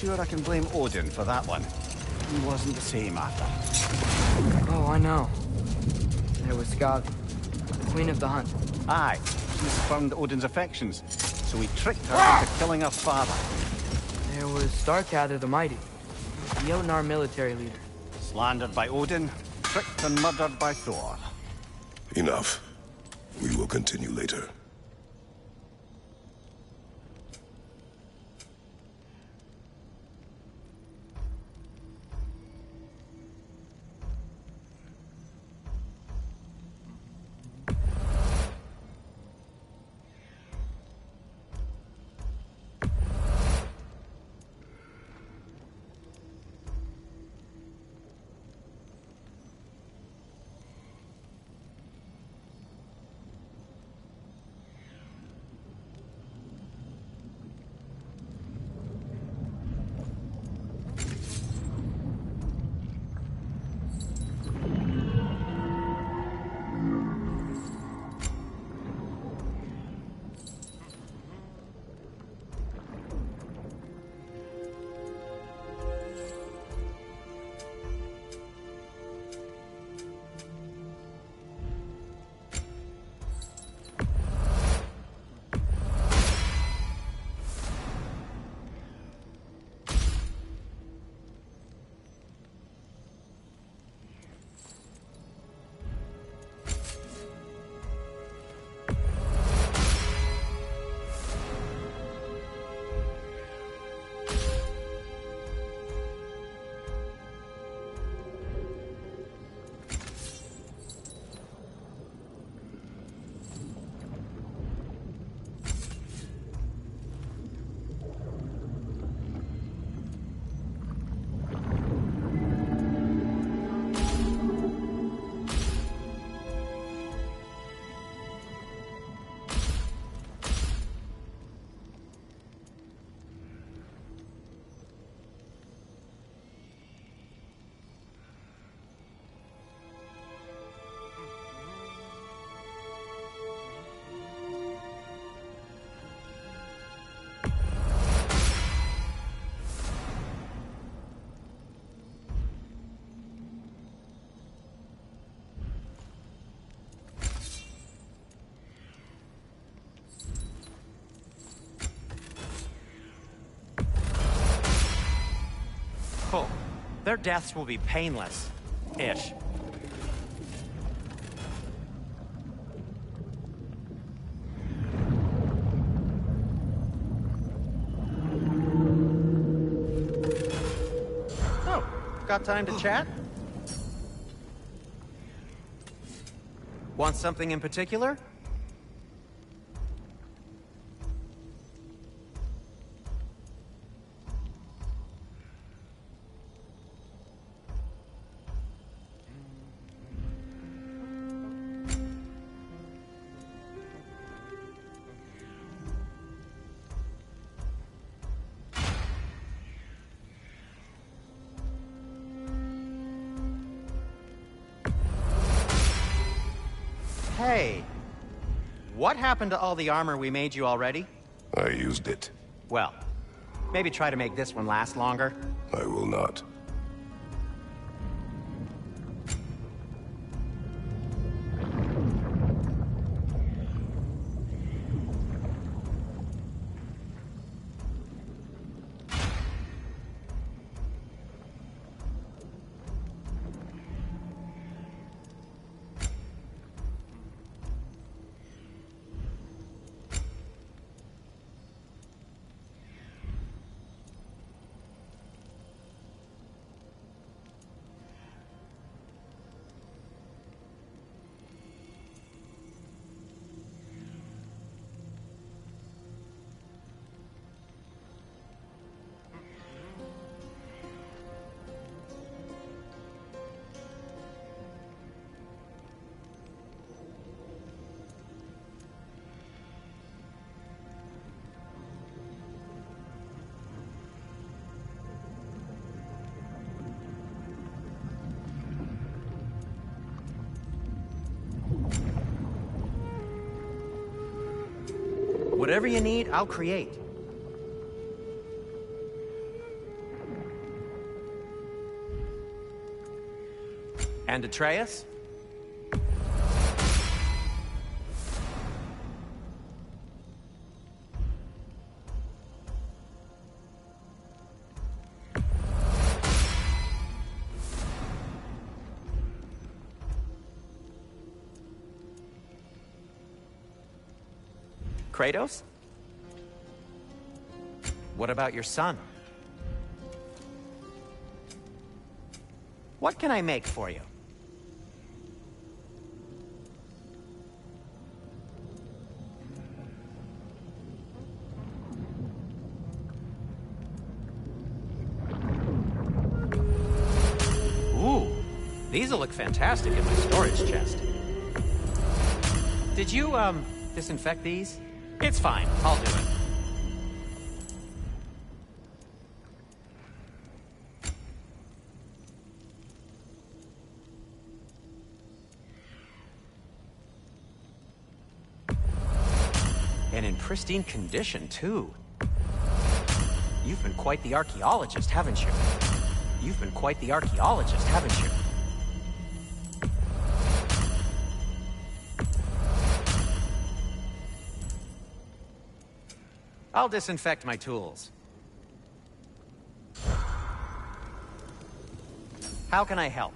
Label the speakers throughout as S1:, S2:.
S1: sure I can blame Odin for that one. He wasn't the same after.
S2: Oh, I know. There was Skavi, Queen of the Hunt.
S1: Aye, she spurned Odin's affections, so he tricked her into killing her father.
S2: There was Starkadr the Mighty, the Jotnar military leader.
S1: Slandered by Odin, tricked and murdered by Thor.
S3: Enough. We will continue later.
S4: Oh, their deaths will be painless. Ish. Oh, got time to chat? Want something in particular? Hey, what happened to all the armor we made you already?
S3: I used it.
S4: Well, maybe try to make this one last longer.
S3: I will not.
S4: Whatever you need, I'll create. And Atreus? Kratos? What about your son? What can I make for you? Ooh, these'll look fantastic in my storage chest. Did you, disinfect these? It's fine, I'll do it. And in pristine condition, too. You've been quite the archaeologist, haven't you? You've been quite the archaeologist, haven't you? I'll disinfect my tools. How can I help?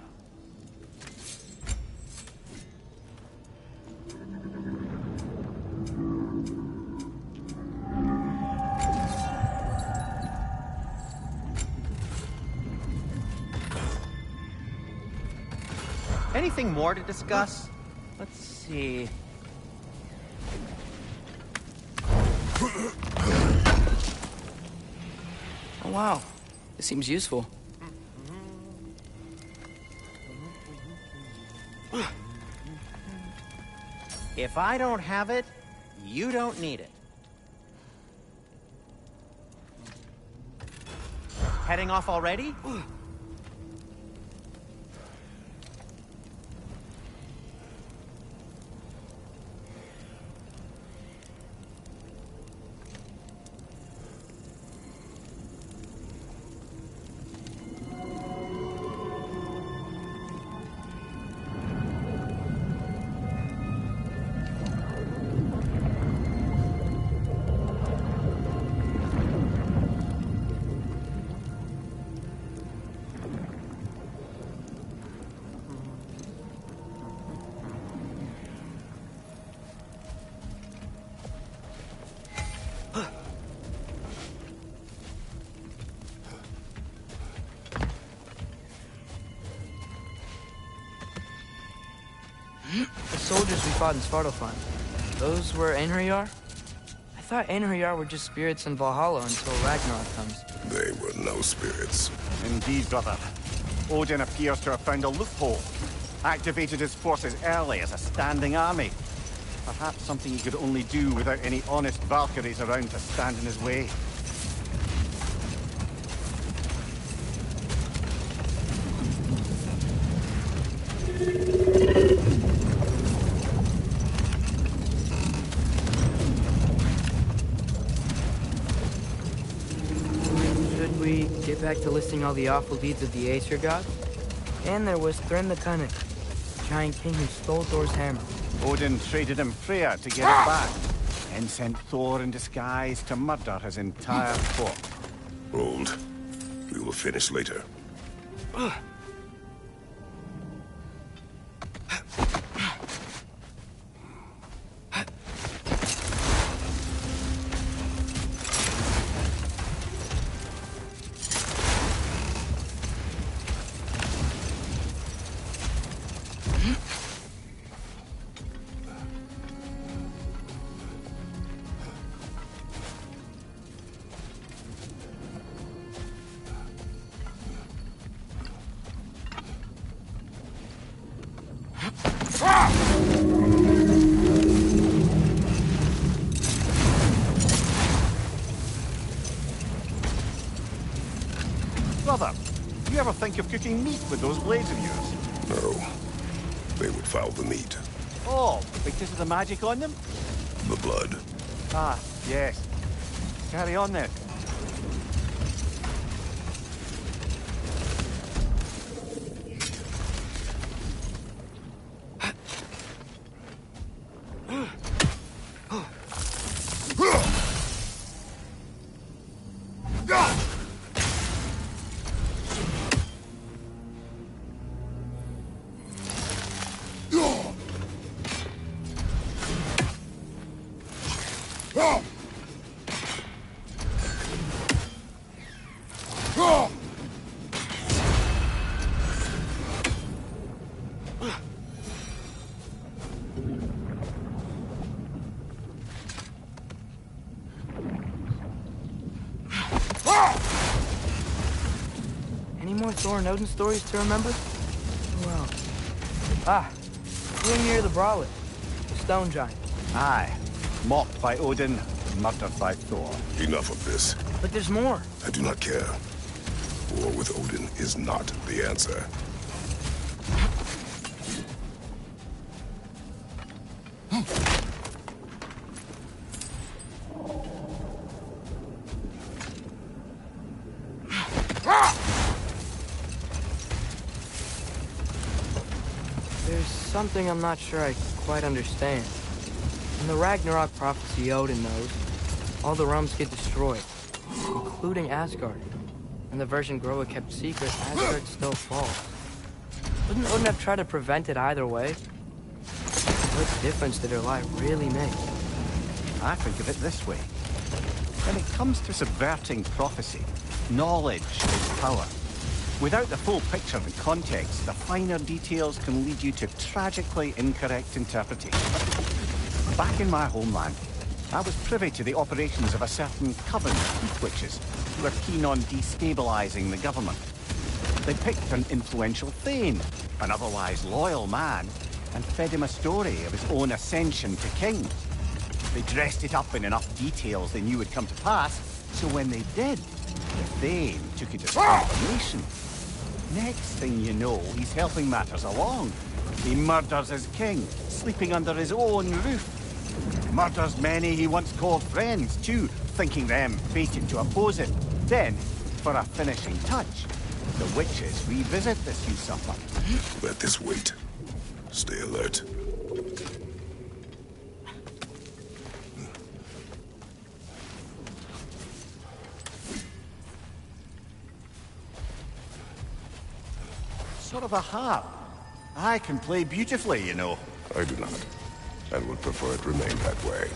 S4: Anything more to discuss? Let's see.
S2: Oh, wow. This seems useful.
S4: If I don't have it, you don't need it. Heading off already?
S2: The soldiers we fought in Svartalfheim, those were Einherjar? I thought Einherjar were just spirits in Valhalla until Ragnarok comes.
S3: They were no spirits.
S1: Indeed, brother. Odin appears to have found a loophole. Activated his forces early as a standing army. Perhaps something he could only do without any honest Valkyries around to stand in his way.
S2: Should we get back to listing all the awful deeds of the Aesir god? And there was Thrym the Cunning, the giant king who stole Thor's hammer.
S1: Odin traded him Freya to get it back, and sent Thor in disguise to murder his entire court.
S3: Hold. We will finish later.
S1: Brother, do you ever think of cooking meat with those blades of yours?
S3: No. They would foul the meat.
S1: Oh, because of the magic on them?
S3: The blood.
S1: Ah, yes. Carry on then.
S2: more Thor and Odin stories to remember? Well, Hrungnir the Brawler, the stone giant.
S1: Aye. Mocked by Odin, murdered by Thor.
S3: Enough of this.
S2: But there's more.
S3: I do not care. War with Odin is not the answer.
S2: There's something I'm not sure I quite understand. In the Ragnarok prophecy Odin knows, all the realms get destroyed, including Asgard. And the version Groa kept secret, Asgard still falls. Wouldn't Odin have tried to prevent it either way? What difference did her lie really make?
S1: I think of it this way. When it comes to subverting prophecy, knowledge is power. Without the full picture and context, the finer details can lead you to tragically incorrect interpretation. Back in my homeland, I was privy to the operations of a certain coven of heath witches who were keen on destabilizing the government. They picked an influential Thane, an otherwise loyal man, and fed him a story of his own ascension to king. They dressed it up in enough details they knew would come to pass, so when they did, the Thane took it as confirmation. Next thing you know, he's helping matters along. He murders his king, sleeping under his own roof. Murders many he once called friends, too, thinking them fated to oppose him. Then, for a finishing touch, the witches revisit this usurper.
S3: Let this wait. Stay alert.
S1: Sort of a harp. I can play beautifully, you know.
S3: I do not, and would prefer it remain that way.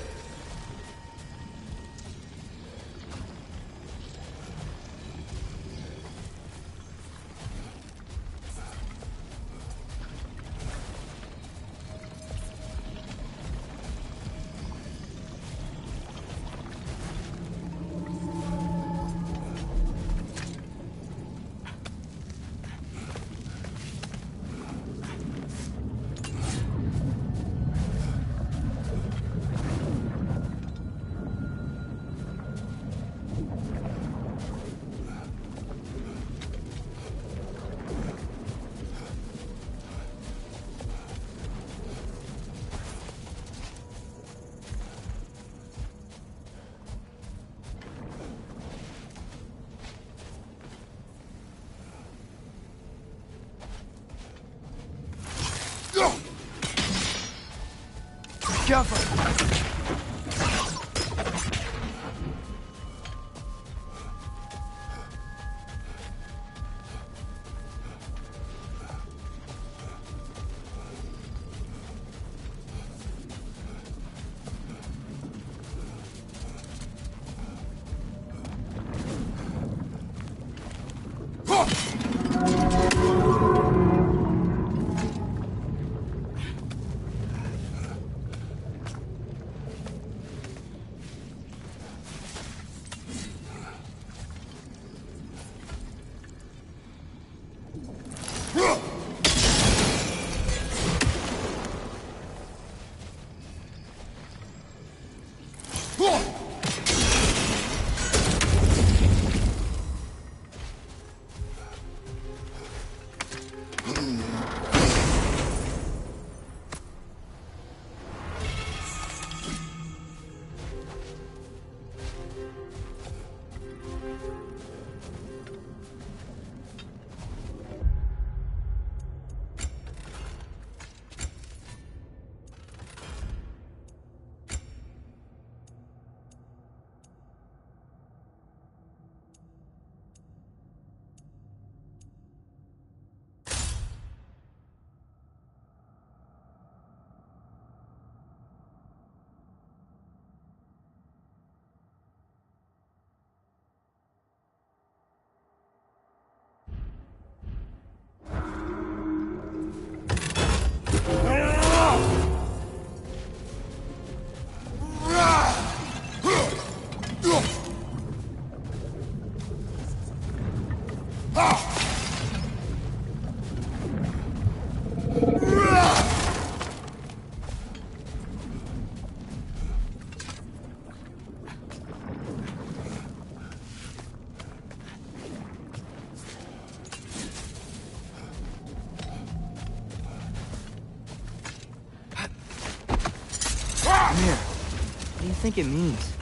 S2: think it means?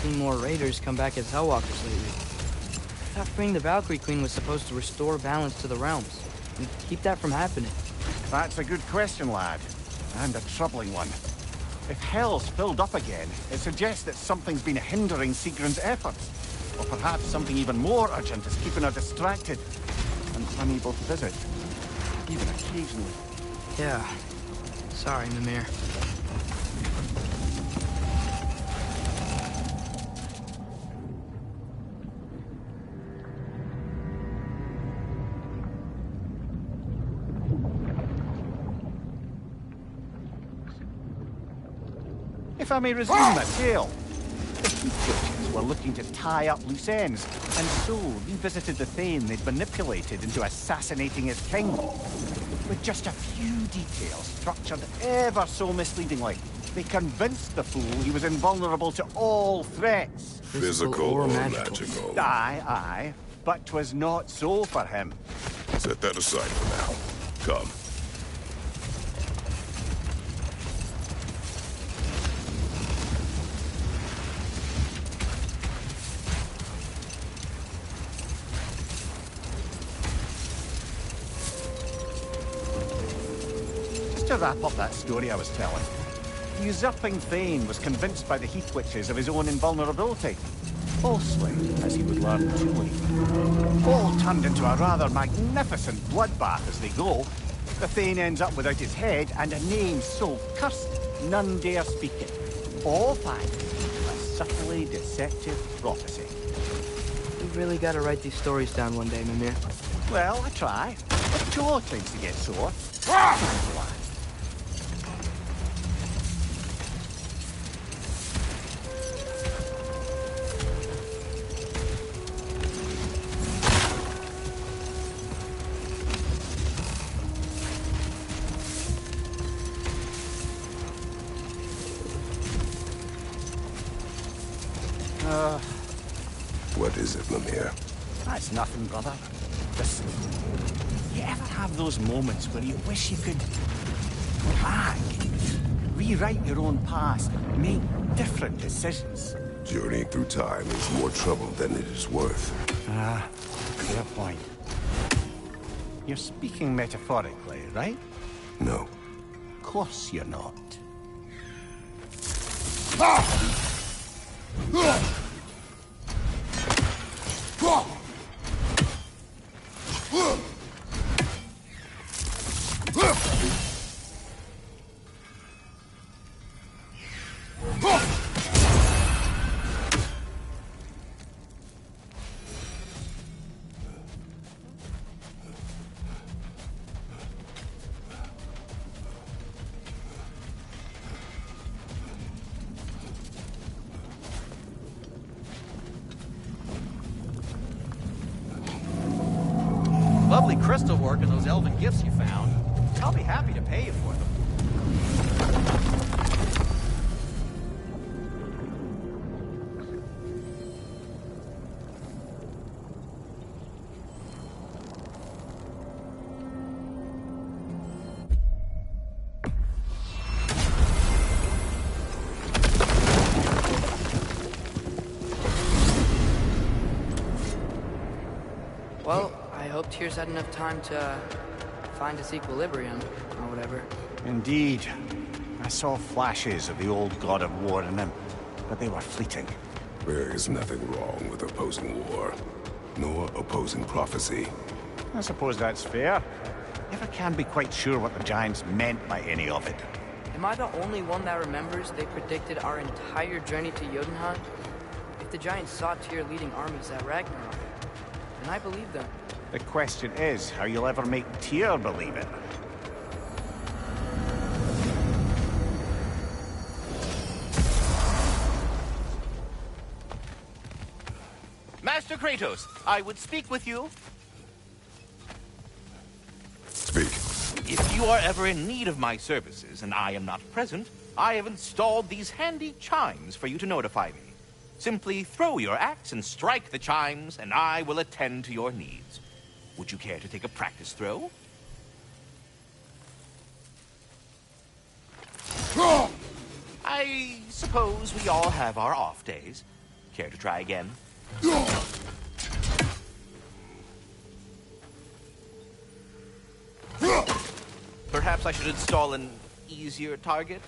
S2: Seen more raiders come back as Hellwalkers lately. I thought freeing the Valkyrie Queen was supposed to restore balance to the realms and keep that from happening.
S1: That's a good question, lad. And a troubling one. If Hell's filled up again, it suggests that something's been hindering Sigrun's efforts. Or perhaps something even more urgent is keeping her distracted and unable to visit. Even occasionally.
S2: Yeah. Sorry, Mimir.
S1: If I may resume my tale, the Heathwitches were looking to tie up loose ends, and so revisited the Thane they'd manipulated into assassinating his king. With just a few details structured ever so misleadingly, they convinced the fool he was invulnerable to all threats.
S3: Physical or magical?
S1: Aye, but 'twas not so for him.
S3: Set that aside for now. Come.
S1: To wrap up that story I was telling, the usurping Thane was convinced by the Heathwitches of his own invulnerability. Falsely, as he would learn too late. All turned into a rather magnificent bloodbath as they go. The Thane ends up without his head and a name so cursed none dare speak it. All thanks to a subtly deceptive prophecy.
S2: You've really got to write these stories down one day, Mimir.
S1: Well, I try. But Joe tends to get sore.
S3: What is it, Mimir?
S1: That's nothing, brother. Just... You ever have those moments where you wish you could... hack, rewrite your own past, make different decisions?
S3: Journeying through time is more trouble than it is worth.
S1: Fair point. You're speaking metaphorically, right?
S3: No.
S1: Of course you're not.
S4: Lovely crystal work and those elven gifts you found. I'll be happy to pay you for them.
S2: Well, I hope Tyr's had enough time to find his equilibrium, or whatever.
S1: Indeed. I saw flashes of the old god of war in him, but they were fleeting.
S3: There is nothing wrong with opposing war, nor opposing prophecy.
S1: I suppose that's fair. Never can be quite sure what the Giants meant by any of it.
S2: Am I the only one that remembers they predicted our entire journey to Jotunheim? If the Giants saw Tyr leading armies at Ragnarok, then I believe them.
S1: The question is how you'll ever make Tyr believe it.
S5: Master Kratos, I would speak with you.
S3: Speak.
S5: If you are ever in need of my services and I am not present, I have installed these handy chimes for you to notify me. Simply throw your axe and strike the chimes, and I will attend to your needs. Would you care to take a practice throw? I suppose we all have our off days. Care to try again? Perhaps I should install an easier target?